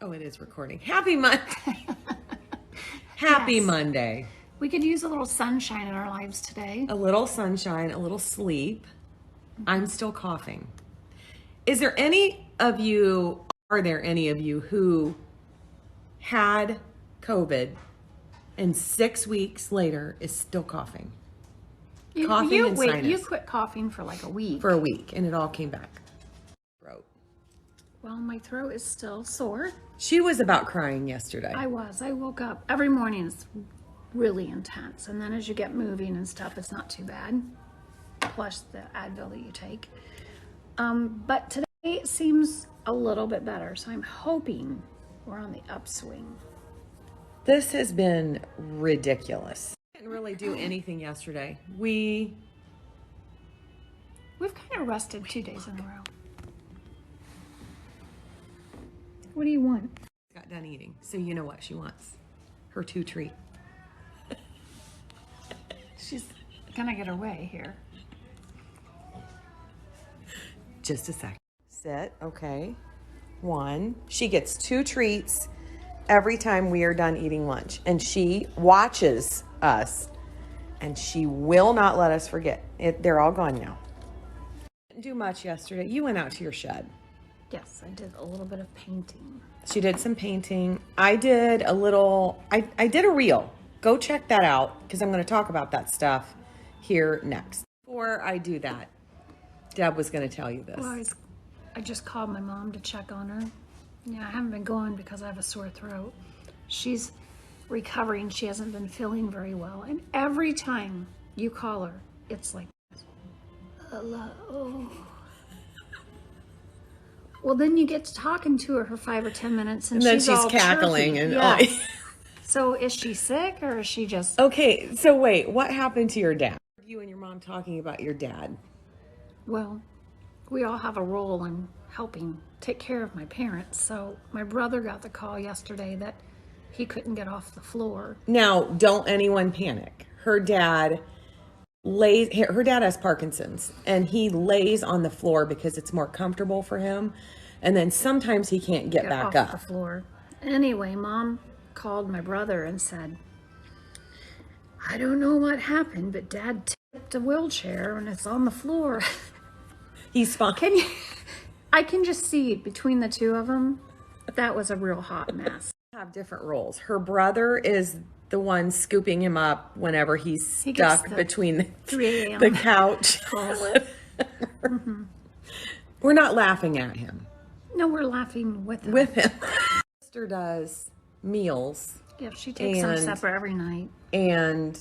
Oh, it is recording. Happy Monday. Happy Yes. Monday. We could use a little sunshine in our lives today. A little sunshine, a little sleep. I'm still coughing. Are there any of you who had COVID and 6 weeks later is still coughing? Coughing and sinus. You quit coughing for like a week. For a week, and it all came back. Throat. Well, my throat is still sore. She was about crying yesterday. I woke up every morning. It's really intense, and then as you get moving and stuff, it's not too bad. Plus the Advil that you take. But today it seems a little bit better, so I'm hoping we're on the upswing. This has been ridiculous. I didn't really do anything yesterday. We've kind of rested 2 days in a row. What do you want? Got done eating, so you know what she wants. Her 2 treat. She's gonna get her way here. Just a second. Sit, okay. 1. She gets 2 treats every time we are done eating lunch. And she watches us. And she will not let us forget. They're all gone now. Didn't do much yesterday. You went out to your shed. Yes, I did a little bit of painting. She did some painting. I did a little, I did a reel. Go check that out because I'm going to talk about that stuff here next. Before I do that, Deb was going to tell you this. Well, I just called my mom to check on her. Yeah, I haven't been going because I have a sore throat. She's recovering. She hasn't been feeling very well. And every time you call her, it's like, hello. Well, then you get to talking to her for 5 or 10 minutes, and then she's she's all cackling chirpy. and Yes. So is she sick or is she just... Okay, so wait, what happened to your dad? You and your mom talking about your dad. Well, we all have a role in helping take care of my parents. So my brother got the call yesterday that he couldn't get off the floor. Now, don't anyone panic. Her dad has Parkinson's, and he lays on the floor because it's more comfortable for him. And then sometimes he can't get back off up. The floor. Anyway, Mom called my brother and said, I don't know what happened, but Dad tipped a wheelchair and it's on the floor. He's fine. I can just see between the two of them, that was a real hot mess. Have different roles. Her brother is the one scooping him up whenever he's stuck between the couch. Mm-hmm. We're not laughing at him. No, we're laughing with him. Sister does meals. Yeah, she takes some supper every night. And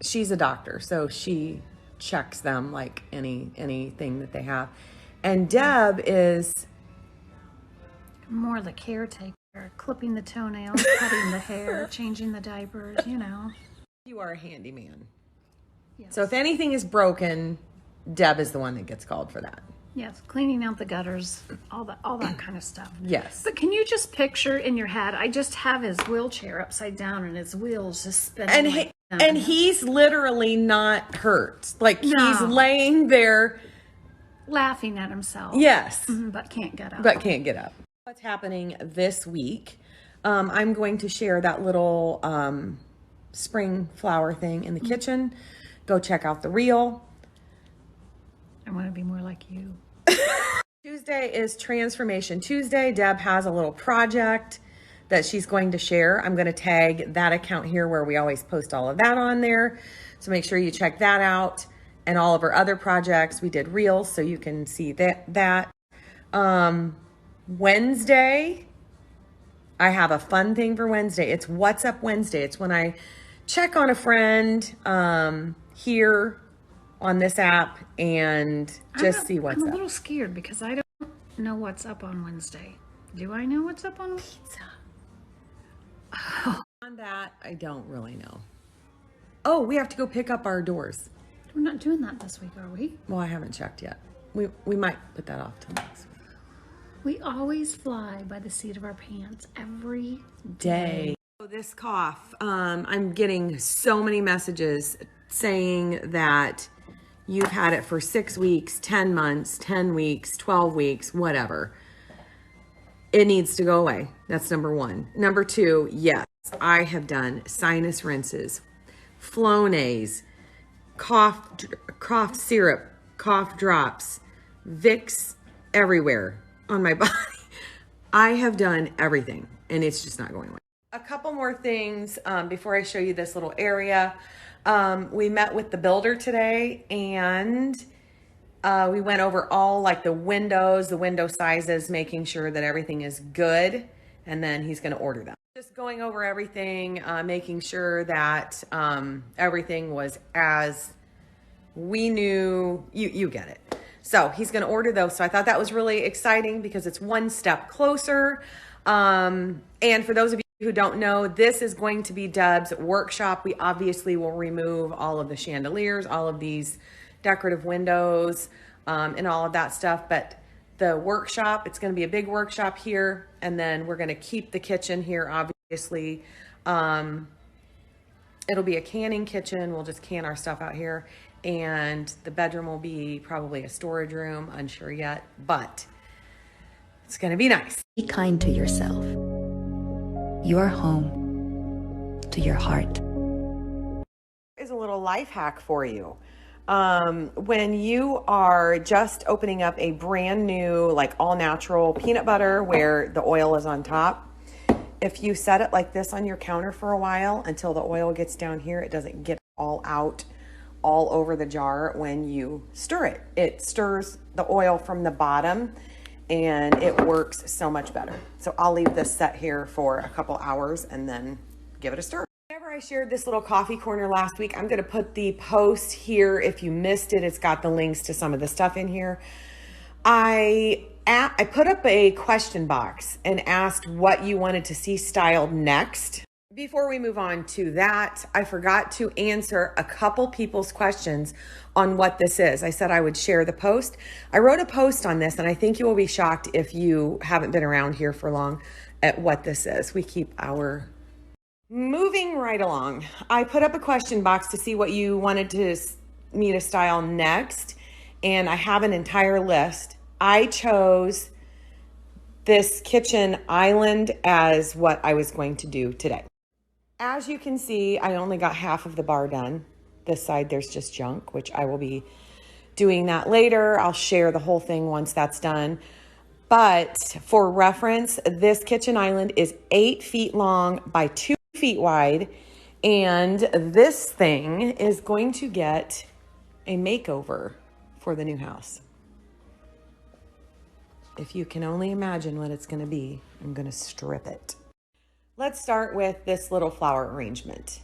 she's a doctor, so she checks them like anything that they have. And Deb is more the caretaker, clipping the toenails, cutting the hair, changing the diapers, you know. You are a handyman. Yes. So if anything is broken, Deb is the one that gets called for that. Yes, cleaning out the gutters, all that kind of stuff. Yes. But can you just picture in your head, I just have his wheelchair upside down and his wheels just spinning. And he's literally not hurt. Like he's laying there. Laughing at himself. Yes. But can't get up. What's happening this week? I'm going to share that little spring flower thing in the kitchen. Go check out the reel. I want to be more like you. Tuesday is Transformation Tuesday. Deb has a little project that she's going to share. I'm going to tag that account here where we always post all of that on there. So make sure you check that out. And all of her other projects, we did reels, so you can see that. Wednesday, I have a fun thing for Wednesday. It's What's Up Wednesday. It's when I check on a friend here on this app and just see what's up. I'm a little scared because I don't know what's up on Wednesday. Do I know what's up on pizza? On that, I don't really know. Oh, we have to go pick up our doors. We're not doing that this week, are we? Well, I haven't checked yet. We might put that off till next week. We always fly by the seat of our pants every day. So this cough, I'm getting so many messages saying that you've had it for 6 weeks, 10 months, 10 weeks, 12 weeks, whatever. it needs to go away. That's number one. Number two, yes, I have done sinus rinses, Flonase, cough syrup, cough drops, Vicks everywhere on my body. I have done everything and it's just not going away. A couple more things before I show you this little area. We met with the builder today and we went over all like the windows, the window sizes, making sure that everything is good. And then he's going to order them. Just going over everything, making sure that everything was as we knew. You get it. So he's going to order those. So I thought that was really exciting because it's one step closer. And for those of you who don't know, this is going to be Deb's workshop. We obviously will remove all of the chandeliers, all of these decorative windows, and all of that stuff. But the workshop, it's going to be a big workshop here. And then we're going to keep the kitchen here, obviously. It'll be a canning kitchen. We'll just can our stuff out here. And the bedroom will be probably a storage room, unsure yet, but it's going to be nice. Be kind to yourself. Your home to your heart. Is a little life hack for you. When you are just opening up a brand new, like all natural peanut butter where the oil is on top, if you set it like this on your counter for a while until the oil gets down here, it doesn't get all out all over the jar when you stir it. It stirs the oil from the bottom and it works so much better. So I'll leave this set here for a couple hours and then give it a stir. Whenever I shared this little coffee corner last week, I'm going to put the post here. If you missed it, it's got the links to some of the stuff in here. I put up a question box and asked what you wanted to see styled next. Before we move on to that, I forgot to answer a couple people's questions on what this is. I said I would share the post. I wrote a post on this, and I think you will be shocked if you haven't been around here for long at what this is. We keep our... Moving right along, I put up a question box to see what you wanted me to style next, and I have an entire list. I chose this kitchen island as what I was going to do today. As you can see, I only got half of the bar done. This side, there's just junk, which I will be doing that later. I'll share the whole thing once that's done. But for reference, this kitchen island is 8 feet long by 2 feet wide. And this thing is going to get a makeover for the new house. If you can only imagine what it's going to be, I'm going to strip it. Let's start with this little flower arrangement.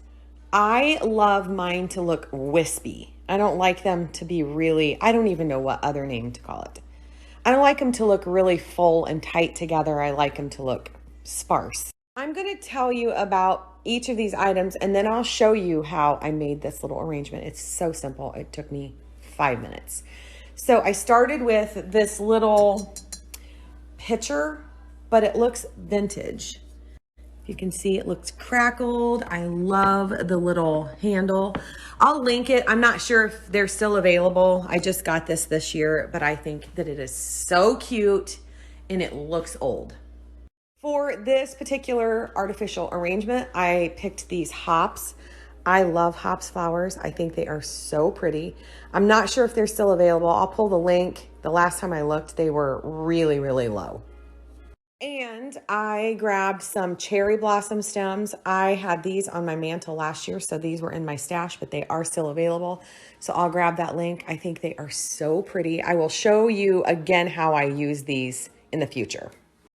I love mine to look wispy. I don't like them to be really, I don't even know what other name to call it. I don't like them to look really full and tight together. I like them to look sparse. I'm going to tell you about each of these items and then I'll show you how I made this little arrangement. It's so simple. It took me 5 minutes. So I started with this little pitcher, but it looks vintage. You can see it looks crackled. I love the little handle. I'll link it. I'm not sure if they're still available. I just got this year, but I think that it is so cute and it looks old. For this particular artificial arrangement, I picked these hops. I love hops flowers. I think they are so pretty. I'm not sure if they're still available. I'll pull the link. The last time I looked, they were really, really low. And I grabbed some cherry blossom stems. I had these on my mantle last year, so these were in my stash, but they are still available. So I'll grab that link. I think they are so pretty. I will show you again how I use these in the future.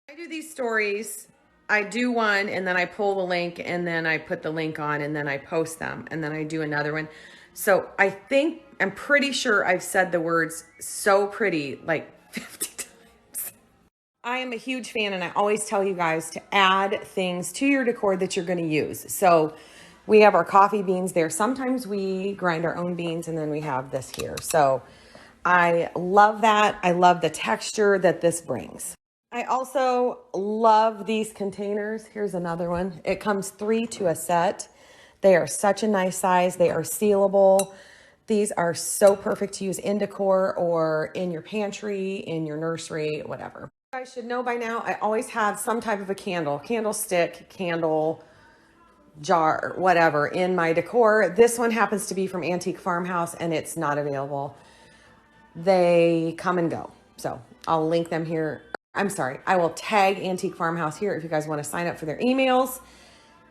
I do these stories. I do one, and then I pull the link, and then I put the link on, and then I post them, and then I do another one. So I'm pretty sure I've said the words "so pretty" like 50 times. I am a huge fan, and I always tell you guys to add things to your decor that you're going to use. So we have our coffee beans there. Sometimes we grind our own beans, and then we have this here. So I love that. I love the texture that this brings. I also love these containers. Here's another one. It comes 3 to a set. They are such a nice size. They are sealable. These are so perfect to use in decor or in your pantry, in your nursery, whatever. You guys should know by now, I always have some type of a candlestick, candle, jar, whatever in my decor. This one happens to be from Antique Farmhouse and it's not available. They come and go. So I'll link them here. I'm sorry. I will tag Antique Farmhouse here if you guys want to sign up for their emails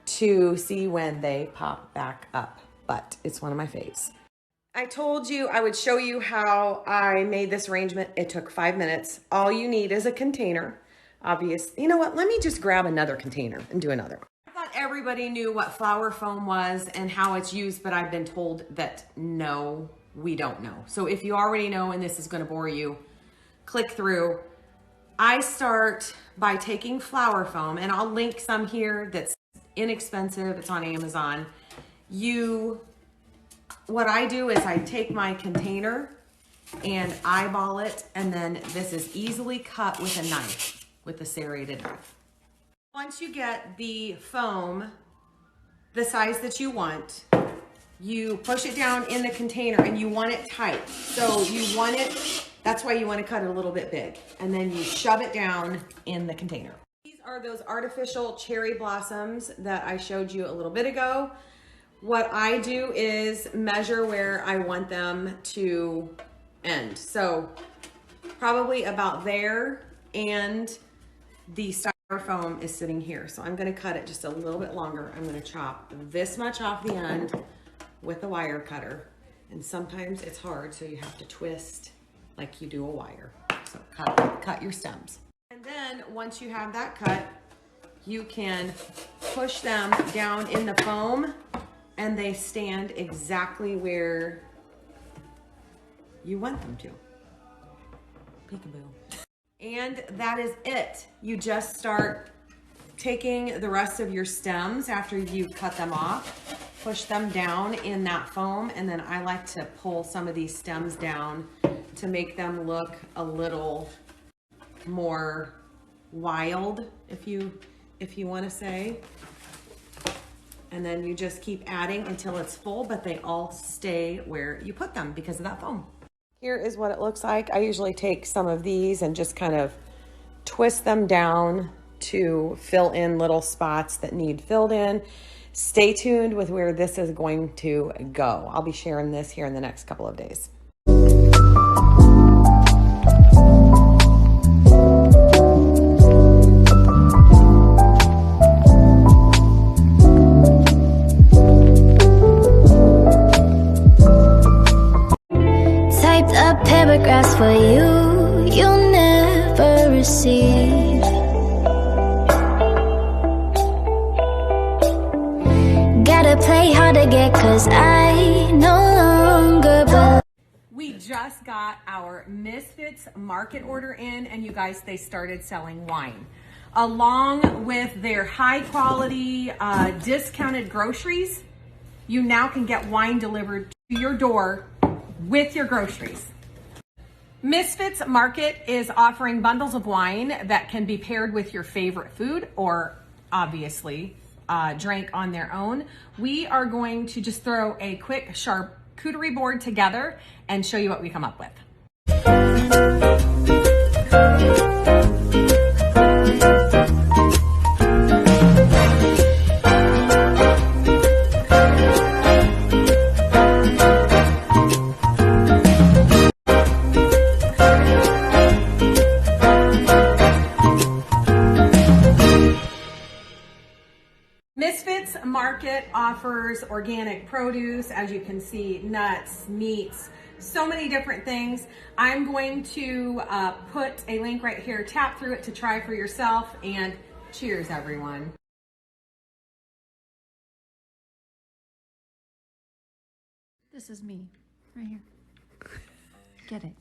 to see when they pop back up. But it's one of my faves. I told you I would show you how I made this arrangement. It took 5 minutes. All you need is a container. Obvious. You know what? Let me just grab another container and do another one. I thought everybody knew what flour foam was and how it's used, but I've been told that no, we don't know. So if you already know and this is going to bore you, click through. I start by taking flour foam, and I'll link some here that's inexpensive. It's on Amazon. What I do is I take my container and eyeball it, and then this is easily cut with a knife, with a serrated knife. Once you get the foam the size that you want, you push it down in the container and you want it tight. So you want it, that's why you want to cut it a little bit big. And then you shove it down in the container. These are those artificial cherry blossoms that I showed you a little bit ago. What I do is measure where I want them to end. So probably about there, and the styrofoam is sitting here. So I'm going to cut it just a little bit longer. I'm going to chop this much off the end with a wire cutter. And sometimes it's hard, so you have to twist like you do a wire. So cut your stems. And then once you have that cut, you can push them down in the foam and they stand exactly where you want them to. Peekaboo. And that is it. You just start taking the rest of your stems after you cut them off, push them down in that foam, and then I like to pull some of these stems down to make them look a little more wild, if you want to say. And then you just keep adding until it's full, but they all stay where you put them because of that foam. Here is what it looks like. I usually take some of these and just kind of twist them down to fill in little spots that need filled in. Stay tuned with where this is going to go. I'll be sharing this here in the next couple of days. Typed up paragraphs for you, you'll never receive. Gotta play hard to get, 'cause I no longer believe. We just got our Misfits market order in, and you guys, they started selling wine. Along with their high quality, discounted groceries, you now can get wine delivered to your door with your groceries. Misfits Market is offering bundles of wine that can be paired with your favorite food or obviously drink on their own. We are going to just throw a quick charcuterie board together and show you what we come up with. Misfits Market offers organic produce, as you can see, nuts, meats, so many different things. I'm going to put a link right here. Tap through it to try for yourself, and cheers, everyone. This is me, right here. Get it.